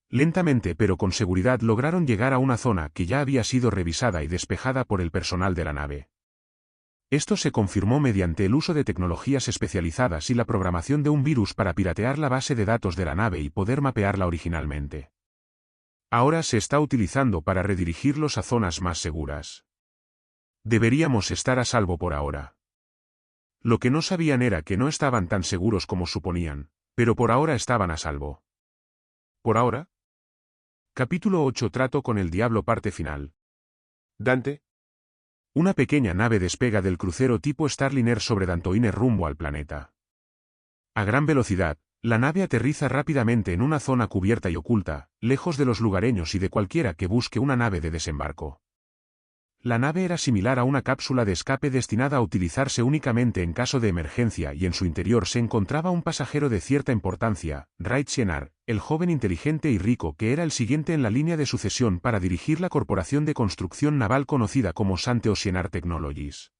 Lentamente pero con seguridad lograron llegar a una zona que ya había sido revisada y despejada por el personal de la nave. Esto se confirmó mediante el uso de tecnologías especializadas y la programación de un virus para piratear la base de datos de la nave y poder mapearla originalmente. Ahora se está utilizando para redirigirlos a zonas más seguras. Deberíamos estar a salvo por ahora. Lo que no sabían era que no estaban tan seguros como suponían, pero por ahora estaban a salvo. ¿Por ahora? Capítulo 8 Trato con el diablo parte final. Dante. Una pequeña nave despega del crucero tipo Starliner sobre Dantooine rumbo al planeta. A gran velocidad, la nave aterriza rápidamente en una zona cubierta y oculta, lejos de los lugareños y de cualquiera que busque una nave de desembarco. La nave era similar a una cápsula de escape destinada a utilizarse únicamente en caso de emergencia y en su interior se encontraba un pasajero de cierta importancia, Wright Sienar, el joven inteligente y rico que era el siguiente en la línea de sucesión para dirigir la corporación de construcción naval conocida como Santeo Sienar Technologies.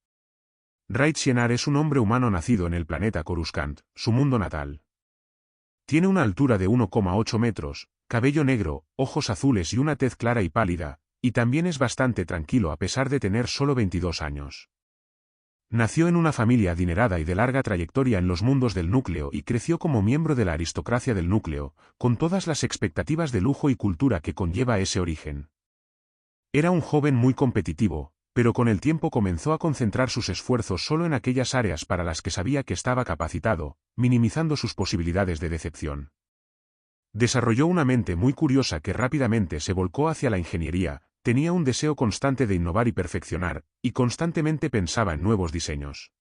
Wright Sienar es un hombre humano nacido en el planeta Coruscant, su mundo natal. Tiene una altura de 1,8 metros, cabello negro, ojos azules y una tez clara y pálida, y también es bastante tranquilo a pesar de tener solo 22 años. Nació en una familia adinerada y de larga trayectoria en los mundos del núcleo y creció como miembro de la aristocracia del núcleo, con todas las expectativas de lujo y cultura que conlleva ese origen. Era un joven muy competitivo, pero con el tiempo comenzó a concentrar sus esfuerzos solo en aquellas áreas para las que sabía que estaba capacitado, minimizando sus posibilidades de decepción. Desarrolló una mente muy curiosa que rápidamente se volcó hacia la ingeniería, tenía un deseo constante de innovar y perfeccionar, y constantemente pensaba en nuevos diseños.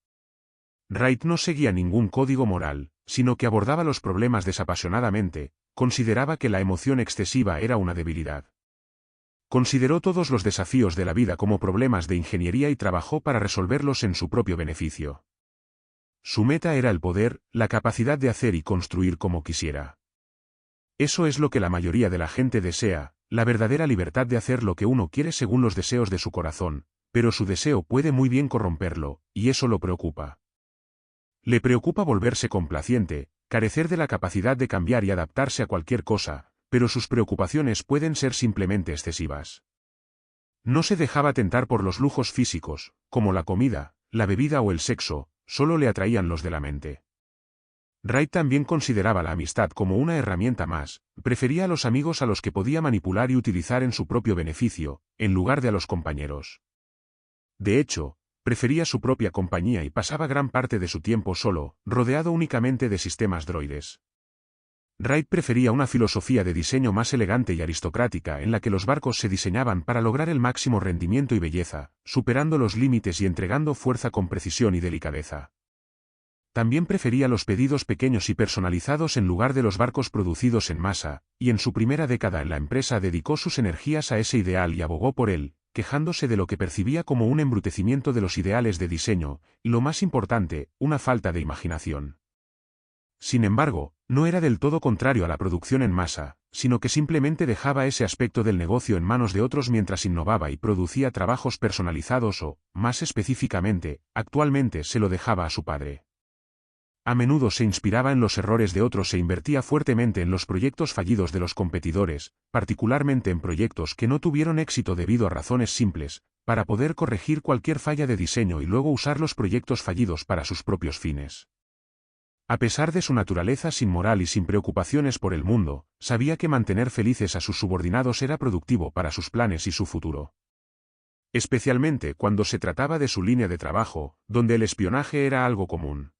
Wright no seguía ningún código moral, sino que abordaba los problemas desapasionadamente, consideraba que la emoción excesiva era una debilidad. Consideró todos los desafíos de la vida como problemas de ingeniería y trabajó para resolverlos en su propio beneficio. Su meta era el poder, la capacidad de hacer y construir como quisiera. Eso es lo que la mayoría de la gente desea, la verdadera libertad de hacer lo que uno quiere según los deseos de su corazón, pero su deseo puede muy bien corromperlo, y eso lo preocupa. Le preocupa volverse complaciente, carecer de la capacidad de cambiar y adaptarse a cualquier cosa, pero sus preocupaciones pueden ser simplemente excesivas. No se dejaba tentar por los lujos físicos, como la comida, la bebida o el sexo, solo le atraían los de la mente. Wright también consideraba la amistad como una herramienta más, prefería a los amigos a los que podía manipular y utilizar en su propio beneficio, en lugar de a los compañeros. De hecho, prefería su propia compañía y pasaba gran parte de su tiempo solo, rodeado únicamente de sistemas droides. Wright prefería una filosofía de diseño más elegante y aristocrática en la que los barcos se diseñaban para lograr el máximo rendimiento y belleza, superando los límites y entregando fuerza con precisión y delicadeza. También prefería los pedidos pequeños y personalizados en lugar de los barcos producidos en masa, y en su primera década en la empresa dedicó sus energías a ese ideal y abogó por él, quejándose de lo que percibía como un embrutecimiento de los ideales de diseño, y lo más importante, una falta de imaginación. Sin embargo, no era del todo contrario a la producción en masa, sino que simplemente dejaba ese aspecto del negocio en manos de otros mientras innovaba y producía trabajos personalizados o, más específicamente, actualmente se lo dejaba a su padre. A menudo se inspiraba en los errores de otros e invertía fuertemente en los proyectos fallidos de los competidores, particularmente en proyectos que no tuvieron éxito debido a razones simples, para poder corregir cualquier falla de diseño y luego usar los proyectos fallidos para sus propios fines. A pesar de su naturaleza sin moral y sin preocupaciones por el mundo, sabía que mantener felices a sus subordinados era productivo para sus planes y su futuro. Especialmente cuando se trataba de su línea de trabajo, donde el espionaje era algo común.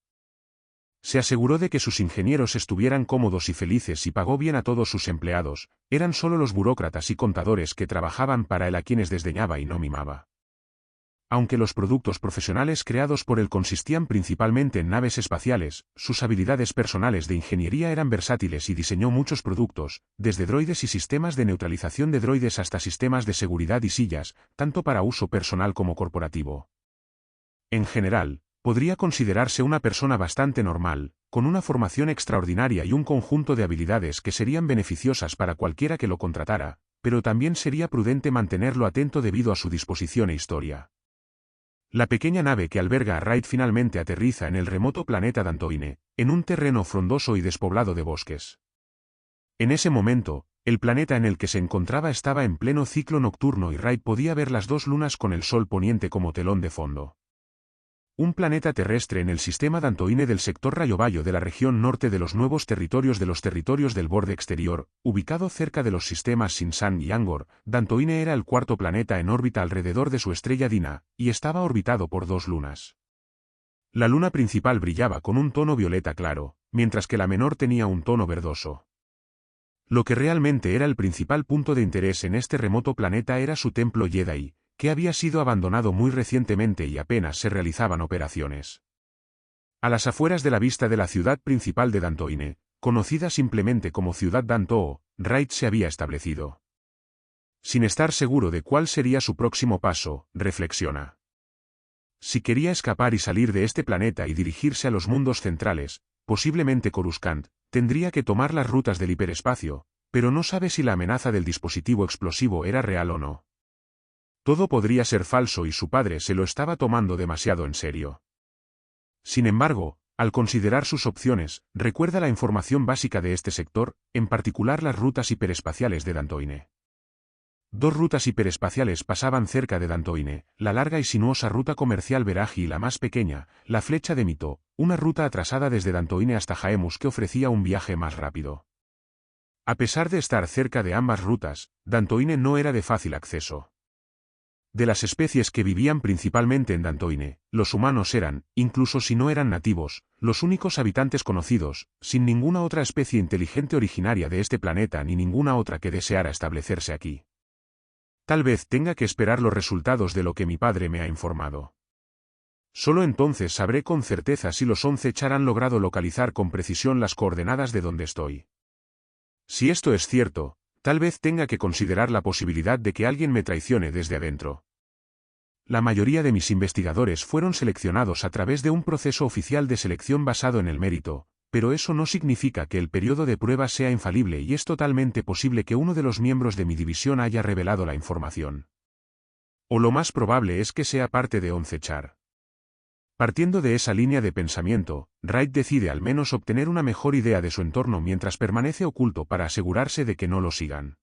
Se aseguró de que sus ingenieros estuvieran cómodos y felices y pagó bien a todos sus empleados, eran solo los burócratas y contadores que trabajaban para él a quienes desdeñaba y no mimaba. Aunque los productos profesionales creados por él consistían principalmente en naves espaciales, sus habilidades personales de ingeniería eran versátiles y diseñó muchos productos, desde droides y sistemas de neutralización de droides hasta sistemas de seguridad y sillas, tanto para uso personal como corporativo. En general, podría considerarse una persona bastante normal, con una formación extraordinaria y un conjunto de habilidades que serían beneficiosas para cualquiera que lo contratara, pero también sería prudente mantenerlo atento debido a su disposición e historia. La pequeña nave que alberga a Wright finalmente aterriza en el remoto planeta Dantooine, en un terreno frondoso y despoblado de bosques. En ese momento, el planeta en el que se encontraba estaba en pleno ciclo nocturno y Wright podía ver las dos lunas con el sol poniente como telón de fondo. Un planeta terrestre en el sistema Dantooine del sector Rayovayo de la región norte de los nuevos territorios de los territorios del borde exterior, ubicado cerca de los sistemas Sinsan y Angor. Dantooine era el cuarto planeta en órbita alrededor de su estrella Dina, y estaba orbitado por dos lunas. La luna principal brillaba con un tono violeta claro, mientras que la menor tenía un tono verdoso. Lo que realmente era el principal punto de interés en este remoto planeta era su templo Jedi, que había sido abandonado muy recientemente y apenas se realizaban operaciones. A las afueras de la vista de la ciudad principal de Dantooine, conocida simplemente como Ciudad Dantoo, Wright se había establecido. Sin estar seguro de cuál sería su próximo paso, reflexiona. Si quería escapar y salir de este planeta y dirigirse a los mundos centrales, posiblemente Coruscant, tendría que tomar las rutas del hiperespacio, pero no sabe si la amenaza del dispositivo explosivo era real o no. Todo podría ser falso y su padre se lo estaba tomando demasiado en serio. Sin embargo, al considerar sus opciones, recuerda la información básica de este sector, en particular las rutas hiperespaciales de Dantooine. 2 rutas hiperespaciales pasaban cerca de Dantooine, la larga y sinuosa ruta comercial Veraji y la más pequeña, la flecha de Mito, una ruta atrasada desde Dantooine hasta Jaemus que ofrecía un viaje más rápido. A pesar de estar cerca de ambas rutas, Dantooine no era de fácil acceso. De las especies que vivían principalmente en Dantooine, los humanos eran, incluso si no eran nativos, los únicos habitantes conocidos, sin ninguna otra especie inteligente originaria de este planeta ni ninguna otra que deseara establecerse aquí. Tal vez tenga que esperar los resultados de lo que mi padre me ha informado. Solo entonces sabré con certeza si los 11 Char han logrado localizar con precisión las coordenadas de donde estoy. Si esto es cierto, tal vez tenga que considerar la posibilidad de que alguien me traicione desde adentro. La mayoría de mis investigadores fueron seleccionados a través de un proceso oficial de selección basado en el mérito, pero eso no significa que el periodo de prueba sea infalible y es totalmente posible que uno de los miembros de mi división haya revelado la información. O lo más probable es que sea parte de 11 Char. Partiendo de esa línea de pensamiento, Wright decide al menos obtener una mejor idea de su entorno mientras permanece oculto para asegurarse de que no lo sigan.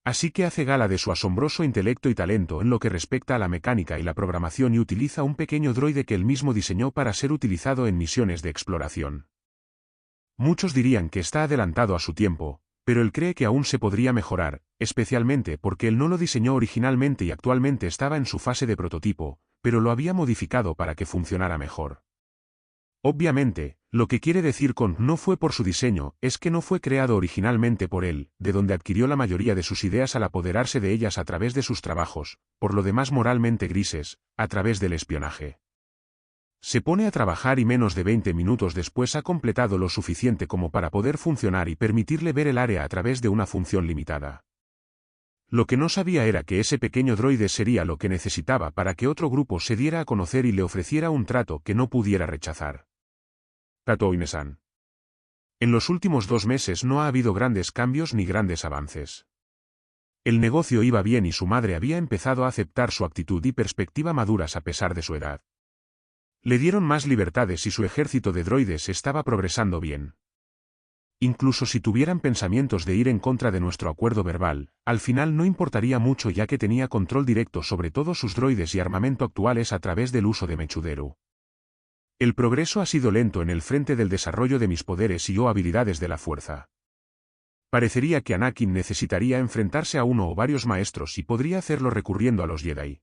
Así que hace gala de su asombroso intelecto y talento en lo que respecta a la mecánica y la programación y utiliza un pequeño droide que él mismo diseñó para ser utilizado en misiones de exploración. Muchos dirían que está adelantado a su tiempo, pero él cree que aún se podría mejorar, especialmente porque él no lo diseñó originalmente y actualmente estaba en su fase de prototipo, pero lo había modificado para que funcionara mejor. Obviamente, lo que quiere decir con no fue por su diseño es que no fue creado originalmente por él, de donde adquirió la mayoría de sus ideas al apoderarse de ellas a través de sus trabajos, por lo demás moralmente grises, a través del espionaje. Se pone a trabajar y menos de 20 minutos después ha completado lo suficiente como para poder funcionar y permitirle ver el área a través de una función limitada. Lo que no sabía era que ese pequeño droide sería lo que necesitaba para que otro grupo se diera a conocer y le ofreciera un trato que no pudiera rechazar. Dantooine-san. En los últimos 2 meses no ha habido grandes cambios ni grandes avances. El negocio iba bien y su madre había empezado a aceptar su actitud y perspectiva maduras a pesar de su edad. Le dieron más libertades y su ejército de droides estaba progresando bien. Incluso si tuvieran pensamientos de ir en contra de nuestro acuerdo verbal, al final no importaría mucho ya que tenía control directo sobre todos sus droides y armamento actuales a través del uso de Mechuderu. El progreso ha sido lento en el frente del desarrollo de mis poderes y o habilidades de la fuerza. Parecería que Anakin necesitaría enfrentarse a uno o varios maestros y podría hacerlo recurriendo a los Jedi.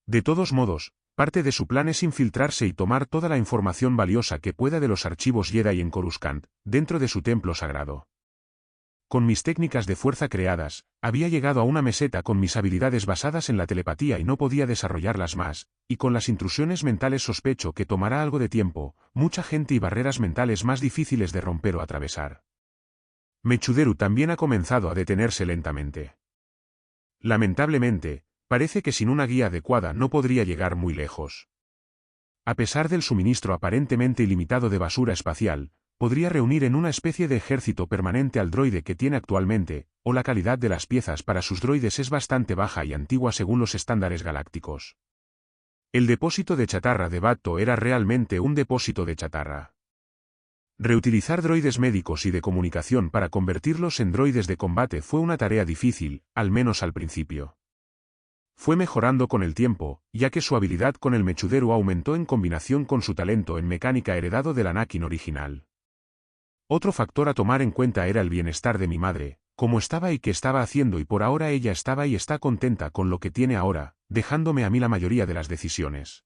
De todos modos, parte de su plan es infiltrarse y tomar toda la información valiosa que pueda de los archivos Jedi en Coruscant, dentro de su templo sagrado. Con mis técnicas de fuerza creadas, había llegado a una meseta con mis habilidades basadas en la telepatía y no podía desarrollarlas más, y con las intrusiones mentales sospecho que tomará algo de tiempo, mucha gente y barreras mentales más difíciles de romper o atravesar. Mechuderu también ha comenzado a detenerse lentamente. Lamentablemente, parece que sin una guía adecuada no podría llegar muy lejos. A pesar del suministro aparentemente ilimitado de basura espacial, podría reunir en una especie de ejército permanente al droide que tiene actualmente, o la calidad de las piezas para sus droides es bastante baja y antigua según los estándares galácticos. El depósito de chatarra de Bato era realmente un depósito de chatarra. Reutilizar droides médicos y de comunicación para convertirlos en droides de combate fue una tarea difícil, al menos al principio. Fue mejorando con el tiempo, ya que su habilidad con el Mechuderu aumentó en combinación con su talento en mecánica heredado del Anakin original. Otro factor a tomar en cuenta era el bienestar de mi madre, cómo estaba y qué estaba haciendo y por ahora ella estaba y está contenta con lo que tiene ahora, dejándome a mí la mayoría de las decisiones.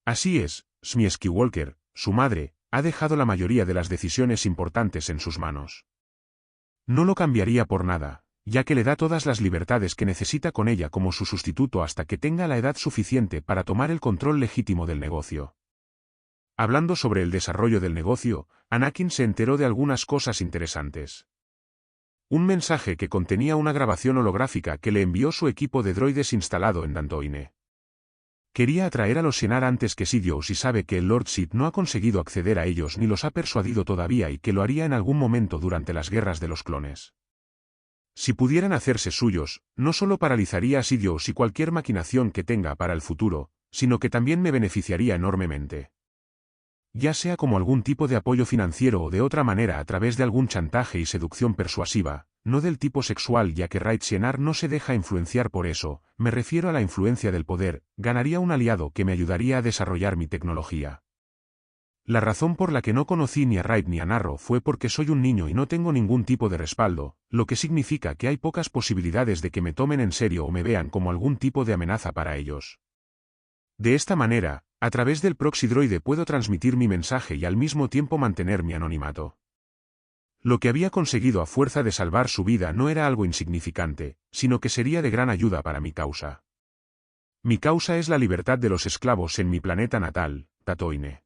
Así es, Shmi Skywalker, su madre, ha dejado la mayoría de las decisiones importantes en sus manos. No lo cambiaría por nada, ya que le da todas las libertades que necesita con ella como su sustituto hasta que tenga la edad suficiente para tomar el control legítimo del negocio. Hablando sobre el desarrollo del negocio, Anakin se enteró de algunas cosas interesantes. Un mensaje que contenía una grabación holográfica que le envió su equipo de droides instalado en Dantooine. Quería atraer a los Shi'ar antes que Sidious y sabe que el Lord Sith no ha conseguido acceder a ellos ni los ha persuadido todavía y que lo haría en algún momento durante las guerras de los clones. Si pudieran hacerse suyos, no solo paralizaría a Sidious y cualquier maquinación que tenga para el futuro, sino que también me beneficiaría enormemente. Ya sea como algún tipo de apoyo financiero o de otra manera a través de algún chantaje y seducción persuasiva, no del tipo sexual, ya que Raid Sienar no se deja influenciar por eso, me refiero a la influencia del poder, ganaría un aliado que me ayudaría a desarrollar mi tecnología. La razón por la que no conocí ni a Raid ni a Narro fue porque soy un niño y no tengo ningún tipo de respaldo, lo que significa que hay pocas posibilidades de que me tomen en serio o me vean como algún tipo de amenaza para ellos. De esta manera, a través del proxy droide puedo transmitir mi mensaje y al mismo tiempo mantener mi anonimato. Lo que había conseguido a fuerza de salvar su vida no era algo insignificante, sino que sería de gran ayuda para mi causa. Mi causa es la libertad de los esclavos en mi planeta natal, Tatooine.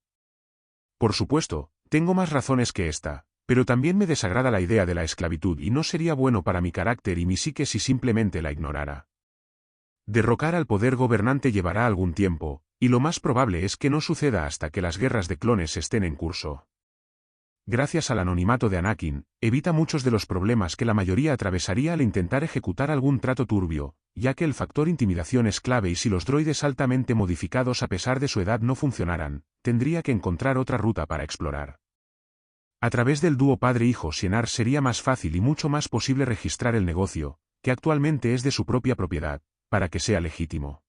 Por supuesto, tengo más razones que esta, pero también me desagrada la idea de la esclavitud y no sería bueno para mi carácter y mi psique si simplemente la ignorara. Derrocar al poder gobernante llevará algún tiempo, y lo más probable es que no suceda hasta que las guerras de clones estén en curso. Gracias al anonimato de Anakin, evita muchos de los problemas que la mayoría atravesaría al intentar ejecutar algún trato turbio, ya que el factor intimidación es clave y si los droides altamente modificados a pesar de su edad no funcionaran, tendría que encontrar otra ruta para explorar. A través del dúo padre-hijo Sienar sería más fácil y mucho más posible registrar el negocio, que actualmente es de su propia propiedad, para que sea legítimo.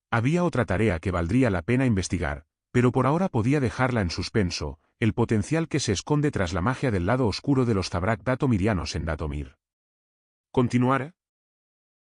Había otra tarea que valdría la pena investigar, pero por ahora podía dejarla en suspenso, el potencial que se esconde tras la magia del lado oscuro de los Zabrak datomirianos en Datomir. ¿Continuar?